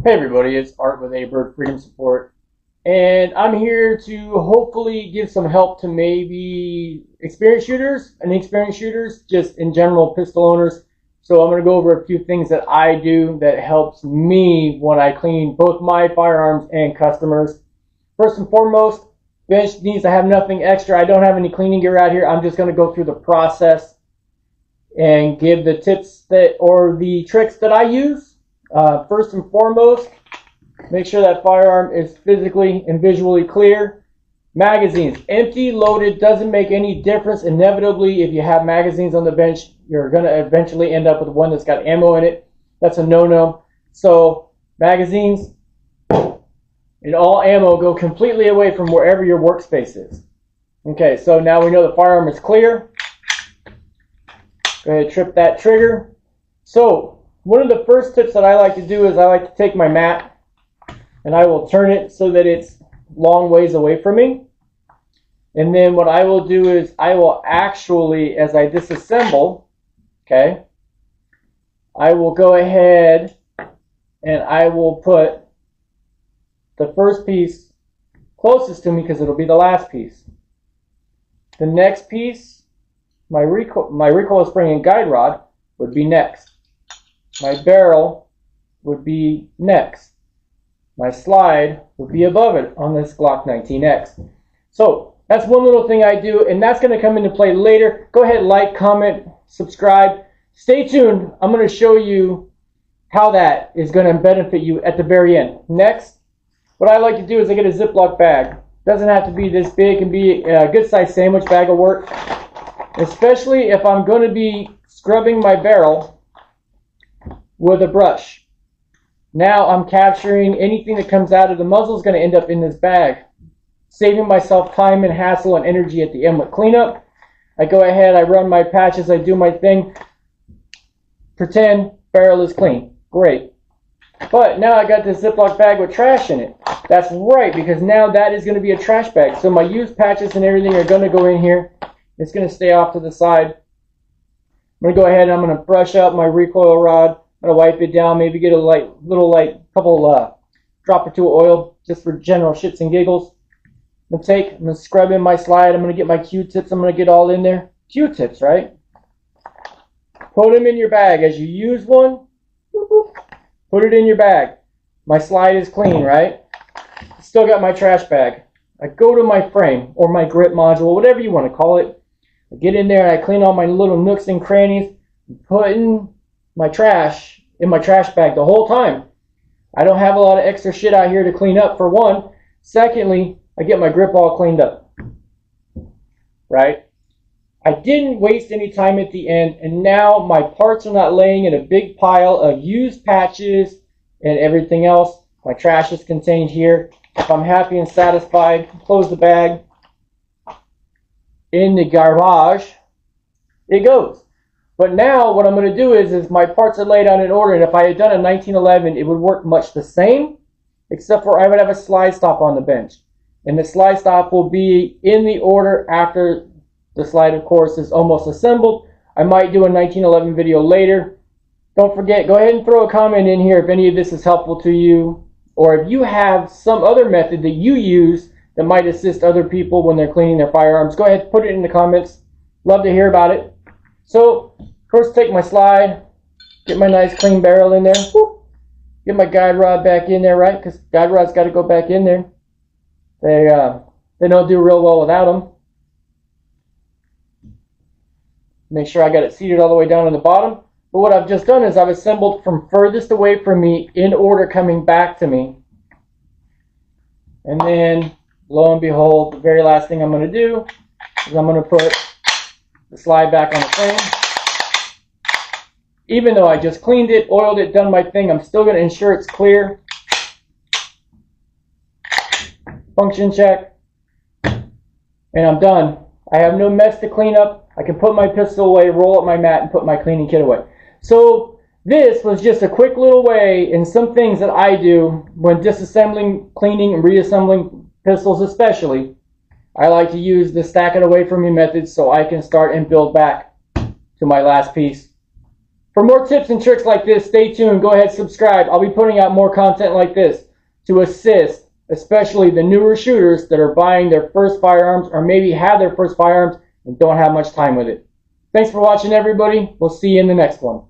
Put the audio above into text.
Hey everybody, it's Art with A-Bird Freedom Support, and I'm here to hopefully give some help to maybe experienced shooters and inexperienced shooters, just in general pistol owners. So I'm going to go over a few things that I do that helps me when I clean both my firearms and customers. First and foremost, bench needs to have nothing extra. I don't have any cleaning gear out here. I'm just going to go through the process and give the tips that or the tricks that I use. First and foremost, make sure that firearm is physically and visually clear. Magazines, empty, loaded, doesn't make any difference. Inevitably, if you have magazines on the bench, you're going to eventually end up with one that's got ammo in it. That's a no-no. So, magazines and all ammo go completely away from wherever your workspace is. Okay, so now we know the firearm is clear. Go ahead and trip that trigger. So, one of the first tips that I like to do is I like to take my mat and I will turn it so that it's long ways away from me. And then what I will do is I will actually, as I disassemble, okay, I will go ahead and I will put the first piece closest to me because it'll be the last piece. The next piece, my recoil spring and guide rod would be next. My barrel would be next. My slide would be above it on this Glock 19X. So that's one little thing I do, and that's going to come into play later. Go ahead, like, comment, subscribe. Stay tuned. I'm going to show you how that is going to benefit you at the very end. Next, what I like to do is I get a Ziploc bag. Doesn't have to be this big. It can be a good size sandwich bag will work. Especially if I'm going to be scrubbing my barrel with a brush. Now I'm capturing anything that comes out of the muzzle is going to end up in this bag, saving myself time and hassle and energy at the end with cleanup. I go ahead, I run my patches, I do my thing, pretend barrel is clean. Great. But now I got this Ziploc bag with trash in it. That's right, because now that is going to be a trash bag. So my used patches and everything are going to go in here. It's going to stay off to the side. I'm going to go ahead and I'm going to brush up my recoil rod. I'm going to wipe it down, maybe get a couple drop or two of oil just for general shits and giggles. I'm going to scrub in my slide. I'm going to get my Q-tips. I'm going to get all in there. Q-tips, right? Put them in your bag. As you use one, put it in your bag. My slide is clean, right? Still got my trash bag. I go to my frame or my grip module, whatever you want to call it. I get in there and I clean all my little nooks and crannies, putting my trash in my trash bag the whole time. I don't have a lot of extra shit out here to clean up, for one. Secondly, I get my grip all cleaned up. Right? I didn't waste any time at the end, and now my parts are not laying in a big pile of used patches and everything else. My trash is contained here. If I'm happy and satisfied, close the bag. In the garage, it goes. But now what I'm going to do is my parts are laid out in order, and if I had done a 1911, it would work much the same, except for I would have a slide stop on the bench. And the slide stop will be in the order after the slide, of course, is almost assembled. I might do a 1911 video later. Don't forget, go ahead and throw a comment in here if any of this is helpful to you, or if you have some other method that you use that might assist other people when they're cleaning their firearms. Go ahead, put it in the comments. Love to hear about it. So, first take my slide, get my nice clean barrel in there, whoop, get my guide rod back in there, right? Because guide rod's got to go back in there. They don't do real well without them. Make sure I got it seated all the way down on the bottom. But what I've just done is I've assembled from furthest away from me in order coming back to me. And then, lo and behold, the very last thing I'm going to do is I'm going to put the slide back on the frame. Even though I just cleaned it, oiled it, done my thing, I'm still going to ensure it's clear. Function check. And I'm done. I have no mess to clean up. I can put my pistol away, roll up my mat, and put my cleaning kit away. So this was just a quick little way in some things that I do when disassembling, cleaning, and reassembling pistols especially. I like to use the stack it away from me method so I can start and build back to my last piece. For more tips and tricks like this, stay tuned. Go ahead, subscribe. I'll be putting out more content like this to assist, especially the newer shooters that are buying their first firearms or maybe have their first firearms and don't have much time with it. Thanks for watching, everybody. We'll see you in the next one.